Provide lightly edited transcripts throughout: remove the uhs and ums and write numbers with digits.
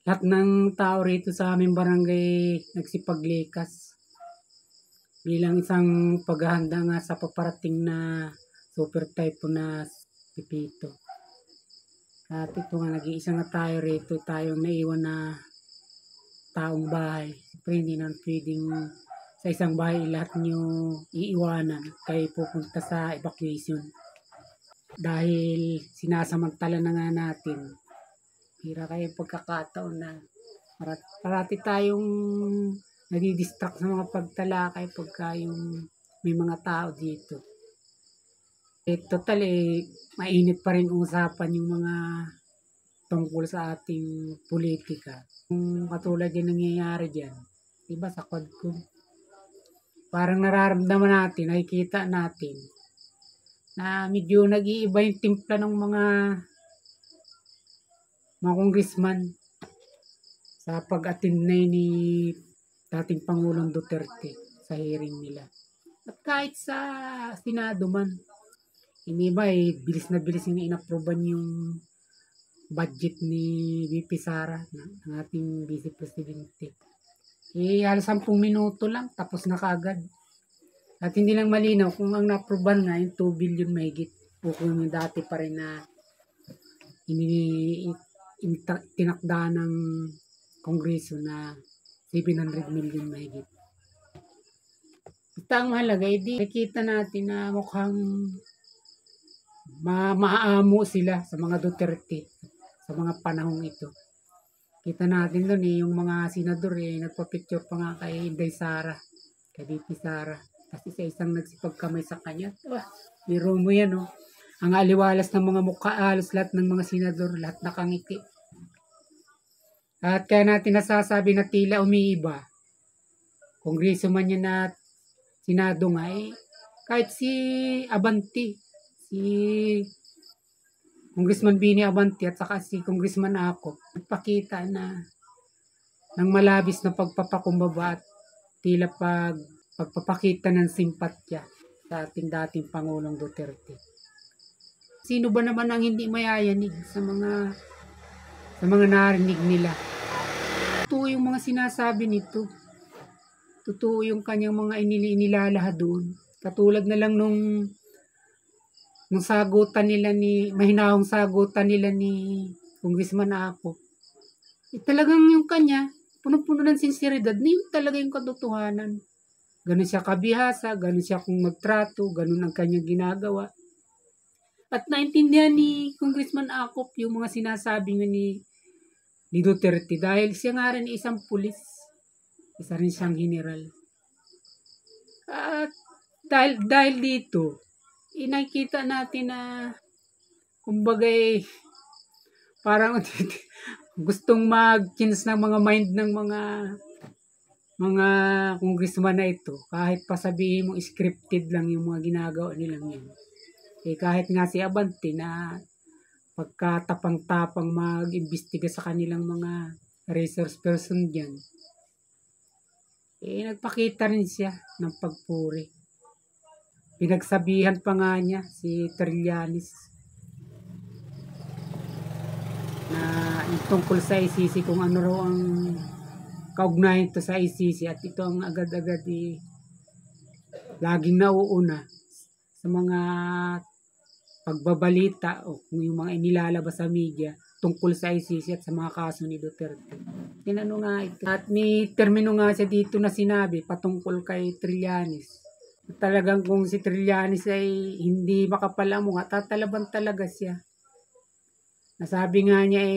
Lahat ng tao rito sa aming barangay nagsipaglikas bilang isang paghahanda nga sa paparating na super typhoon na Pipito. At ito nga, nag-iisa nga tayo rito, tayong naiwan na taong bahay. Siyempre hindi na pwedeng sa isang bahay lahat nyo iiwanan kayo pupunta sa evacuation. Dahil sinasamantala na nga natin, hira kayo pagkakataon na parati tayong nadidistract sa mga pagtalakay pagka yung may mga tao dito. Total mainit pa rin usapan yung mga tungkol sa ating politika. Kung katulad yung nangyayari dyan, diba sa Quadcom? Parang nararamdaman natin, nakikita natin na medyo nag-iiba yung timpla ng mga congressman sa pag-attend na ni dating Pangulong Duterte sa hearing nila. At kahit sa Senado man, hindi ba bilis na bilis yung inaproban yung budget ni VP Sara, ng ating Vice Presidente. Halos 10 minuto lang, tapos na kaagad. At hindi lang malinaw kung ang naproban nga yung 2 billion mahigit o kung yung dati pa rin na tinakda ng Kongreso na 700 million mahigit. Basta ang mahalaga, nakikita natin na mukhang maaamo sila sa mga Duterte sa mga panahong ito. Kita natin doon yung mga senador nagpa-picture pa nga kay Inday Sara, kay VP Sara. Kasi isang nagsipagkamay sa kanya. Biro mo yan, oh. Ang aliwalas ng mga mukha, halos lahat ng mga senador, lahat nakangiti. At kaya natin nasasabi na tila umiiba. Kongreso man yan at Senado nga, kahit si Abante, si Congressman Bini Abante at saka si Congressman Ako, nagpakita na ng malabis na pagpapakumbaba at tila pagpapakita ng simpatya sa ating dating Pangulong Duterte. Sino ba naman ang hindi mayayanig sa mga narinig nila? Totoo yung mga sinasabi nito. Totoo yung kanyang mga inilalaha doon. Katulad na lang nung sagutan nila mahinahong sagutan nila ni Congressman Ako. Talagang yung kanya, puno-puno ng sinseridad, yun talaga yung katotohanan. Ganun siya kabihasa, ganun siya kung magtrato, ganun ang kanyang ginagawa. At naintindihan ni Congressman Akop yung mga sinasabi nga ni Duterte dahil siya nga rin isang pulis. Isa rin siyang general. At dahil dito, nakikita natin na kumbaga parang gustong mag-change ng mga mind ng mga congressman na ito. Kahit pa sabihin mo scripted lang yung mga ginagawa nilang yan. Kahit nga si Abante na pagkatapang-tapang mag-imbestiga sa kanilang mga resource person dyan, nagpakita rin siya ng pagpuri. Pinagsabihan pa nga niya si Trillanes na tungkol sa ICC kung ano raw ang kaugnayan ito sa ICC at ito ang agad-agad laging nauuna sa mga pagbabalita o kung yung mga inilalabas sa media tungkol sa ICC at sa mga kaso ni Duterte. Tinanong nga ito. At may termino nga siya dito na sinabi patungkol kay Trillanes. Talagang kung si Trillanes ay hindi makapalamong at tatalaban talaga siya. Nasabi nga niya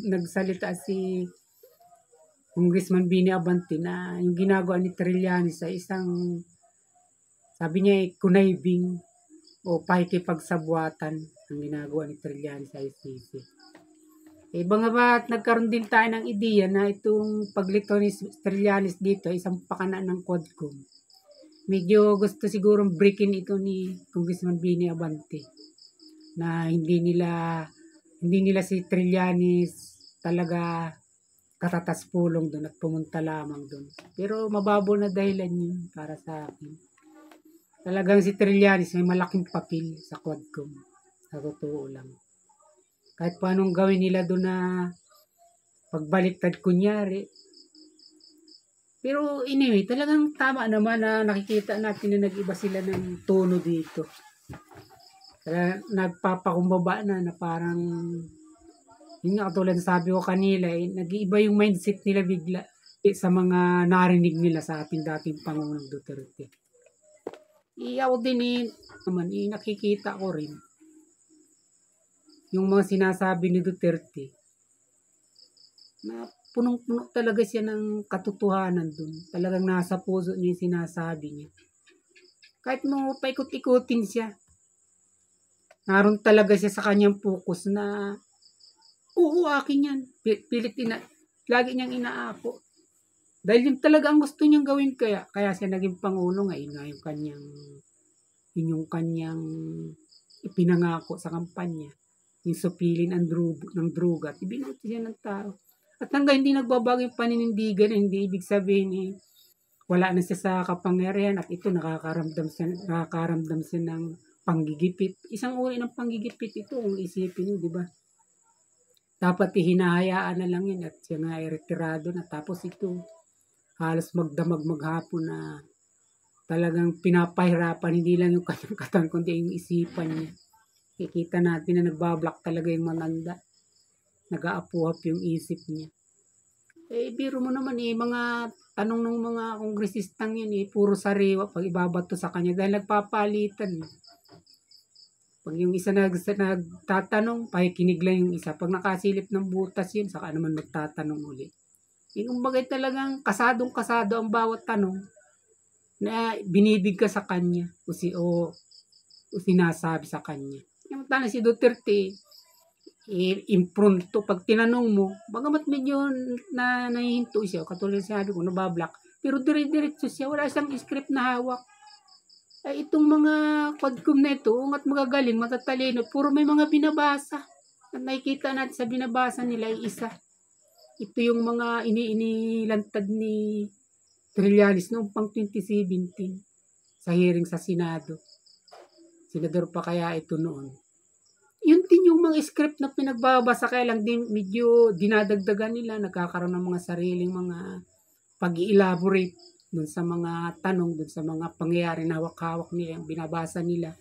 nagsalita si Congressman Bini Abante na yung ginagawa ni Trillanes ay isang, sabi niya conniving o pakikipagsabuatan ang ginagawa ni Trillanes sa ICC. Iba nga ba at nagkaroon din tayo ng ideya na itong paglito ni Trillanes dito isang pakana ng Quadcom. Medyo gusto sigurong breakin ito ni Congressman Bini Abante na hindi nila si Trillanes talaga katatas pulong doon at pumunta lamang doon. Pero mababaw na dahilan yun para sa akin. Talagang si Trillanes may malaking papel sa Quadcom. Sa totoo lang. Kahit paanong gawin nila doon na pagbaliktad kunyari. Pero anyway, talagang tama naman na nakikita natin na nag-iba sila ng tono dito. Kaya nagpapakumbaba na parang, yun nga katulad sabi ko kanila, nag-iiba yung mindset nila bigla sa mga narinig nila sa ating dating Pangulong Duterte. Ako din naman, nakikita ko rin yung mga sinasabi ni Duterte na punong-puno talaga siya ng katotohanan dun. Talagang nasa puso niya yung sinasabi niya. Kahit mo paikot-ikutin siya, naroon talaga siya sa kanyang focus na, oo, akin yan. Lagi niyang inaako. Dahil yun talaga ang gusto niyang gawin, kaya siya naging Pangulo nga. Yun yung kanyang ipinangako sa kampanya. Yung supilin ng druga at ibinuti siya ng tao. At hanggang hindi nagbabago yung paninindigan, hindi ibig sabihin wala na siya sa kapangyarihan at ito nakakaramdam siya ng panggigipit. Isang uri ng panggigipit ito kung isipin niyo, di ba? Dapat hinahayaan na lang yun at siya nga ay retirado na, tapos ito halos magdamag maghapon na talagang pinapahirapan hindi lang yung kanyang katawan kundi yung isipan niya. Kikita natin na nagbablock talaga yung mananda. Nag-aapuhap yung isip niya. Biro mo naman mga tanong ng mga kongresistang yun puro sariwa pag ibabato sa kanya dahil nagpapalitan. Pag yung isa nagtatanong, pakikinig lang yung isa. Pag nakasilip ng butas yun, saka naman magtatanong ulit. Yung bagay talagang kasadong-kasado ang bawat tanong na binibig ka sa kanya o sinasabi sa kanya. Yung tanong si Duterte, impronto. Pag tinanong mo, bagamat medyo nahihinto siya, katulad sabi ko, nabablock. Pero dire-diretso siya, wala siyang script na hawak. Itong mga quadcom na ito, at magagaling, matatalino, puro may mga binabasa. At nakikita natin sa binabasa nila ay isa. Ito yung mga inilantad ni Trillanes noong pang 2017 sa hearing sa Senado. Senador pa kaya ito noon. Yun din yung mga script na pinagbabasa, kaya lang din medyo dinadagdagan nila, nagkakaroon ng mga sariling mga pag-i-elaborate dun sa mga tanong, dun sa mga pangyayari na hawak-hawak nila, yung binabasa nila.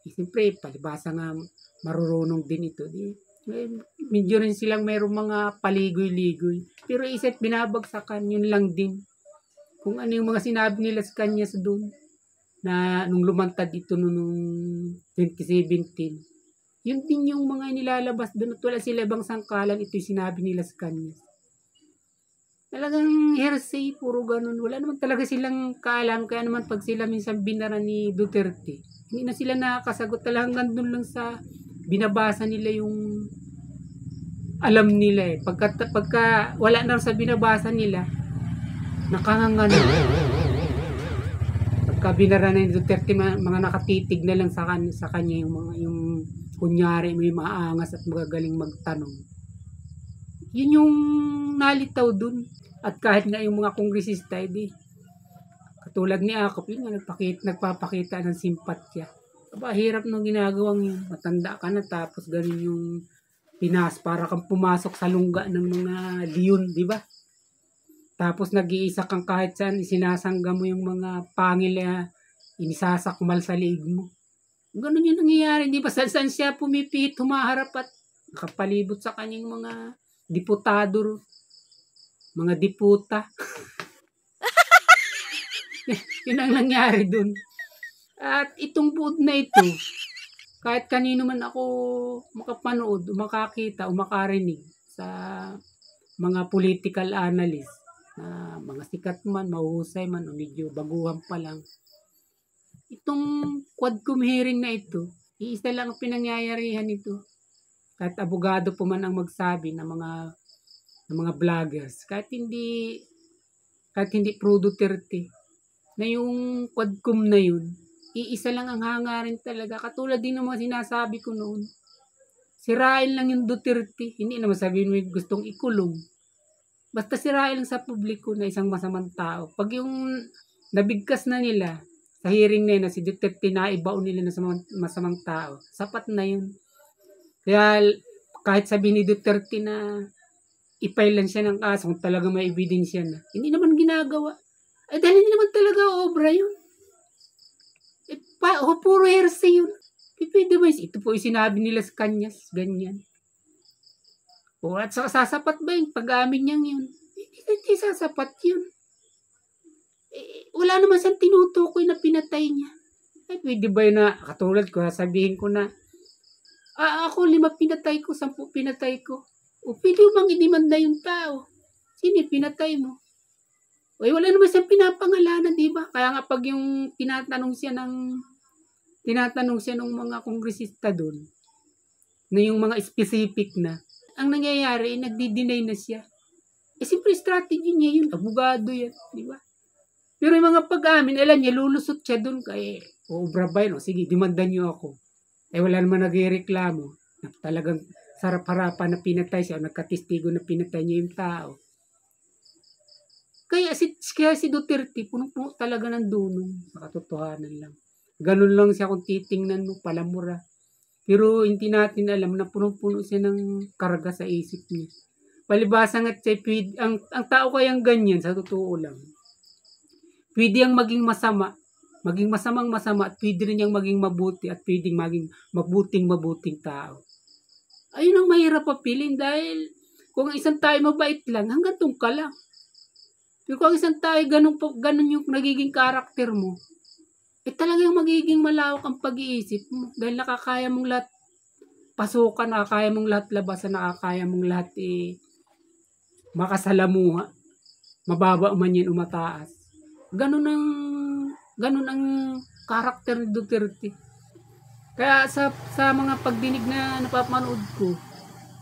Siyempre, palibasa nga marurunong din ito. Medyo rin silang mayroong mga paligoy-ligoy. Pero isa't binabagsakan, yun lang din. Kung ano yung mga sinabi nila sa kanya sa doon, na nung lumantad ito noong 2017, yun din yung mga nilalabas doon at wala sila ibang sangkalan, ito yung sinabi nila sa kanya. Talagang hearsay, puro ganun. Wala naman talaga silang kaalam, kaya naman pag sila minsan binara ni Duterte, hindi na sila nakakasagot, talagang doon lang sa binabasa nila yung alam nila Pagka wala na sa binabasa nila, nakanganga. Pagka binara na ni Duterte, mga nakatitig na lang sa kanya yung kunyari may maangas at magagaling magtanong. Yun yung nalitaw dun. At kahit nga yung mga kongresista, katulad ni Akop, yun nga nagpapakita ng simpatya. Hirap nung ginagawang yun. Matanda ka na tapos ganun yung para kang pumasok sa lungga ng mga leon, di ba? Tapos nag-iisa kang kahit saan, isinasangga mo yung mga pangil inisasakmal sa liig mo. Ganun yung nangyayari, di ba? Saan siya pumipihit, humaharap at nakapalibot sa kanyang mga diputado, mga diputa. Yun ang nangyari dun. At itong buod na ito, kahit kanino man ako makapanood, makakita o makarinig sa mga political analyst, mga sikat man, mahuhusay man, o medyo baguhan pa lang, itong quadcom hearing na ito, iisa lang ang pinangyayarihan nito. Kahit abogado po man ang magsabi ng mga vloggers, kahit hindi pro Duterte, na yung quadcom na yun, iisa lang ang hangarin talaga. Katulad din ng mga sinasabi ko noon. Sirain lang yung Duterte. Hindi naman sabihin mo gustong ikulong. Basta sirain lang sa publiko na isang masamang tao. Pag yung nabigkas na nila sa hearing na si Duterte na ibaon nila na masamang tao, sapat na yun. Kaya kahit sabihin ni Duterte na i-file lang siya ng kaso kung talaga may ebidensya na. Hindi naman ginagawa. Ay dahil hindi naman talaga obra yun. Puro hearsay yun. Pwede ba ito po yung sinabi nila sa kanya, ganyan. O at sasapat ba yung pag-amin niyang yun? Hindi sasapat yun. Wala naman siyang tinutukoy na pinatay niya. Ay pwede ba yun na, katulad ko, sabihin ko na, ako 5 pinatay ko, 10 pinatay ko. O pwede bang idimanda yung tao? Sino pinatay mo? O wala naman siyang pinapangalanan, di ba? Kaya nga pag yung tinatanong siya ng mga kongresista doon, na yung mga specific na, ang nangyayari, nagdi-deny na siya. Siyempre, strategy niya yun. Abogado yan, di ba? Pero yung mga pag-amin, alam niya, lulusot siya doon. Kaya, obra ba yun? Sige, demandan niyo ako. Wala naman nagreklamo. Talagang sarap-harapan na pinatay siya o nagkatistigo na pinatay niya yung tao. Kaya si Duterte, puno-puno talaga ng dunong sa katotohanan lang. Ganun lang siya kung titingnan mo, palamura. Pero hindi natin alam na puno-puno siya ng karga sa isip niya. Palibasa nga siya, ang tao kayang ganyan, sa totoo lang. Pwede ang maging masama, maging masama at pwede rin yung maging mabuti at pwedeng maging mabuting tao. Ayun ang mahirap papilin dahil kung ang isang tao mabait lang, hanggang doon ka lang. Pero kung ang isang tao ganun yung nagiging karakter mo, talagang magiging malawak ang pag-iisip mo dahil nakakaya mong lahat pasukan, nakakaya mong lahat labasan, nakakaya mong lahat makasalamuha, mababa man yan o mataas. Ganun ang karakter ni Duterte. Kaya sa mga pagdinig na napapanood ko,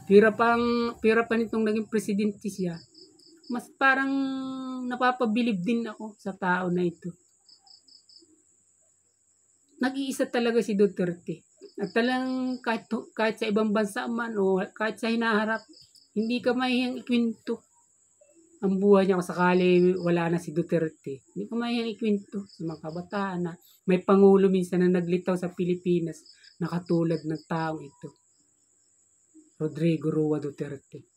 pira pa nitong naging presidente siya, mas parang napapabilib din ako sa tao na ito. Nag-iisa talaga si Duterte. At talagang kahit sa ibang bansa man o kahit sa hinaharap, hindi ka mahihiyang ikwento ang buhay niya kung sakali wala na si Duterte. Hindi ka mahihiyang ikwento sa mga kabataan na may pangulo minsan na naglitaw sa Pilipinas na katulad ng taong ito. Rodrigo Roa Duterte.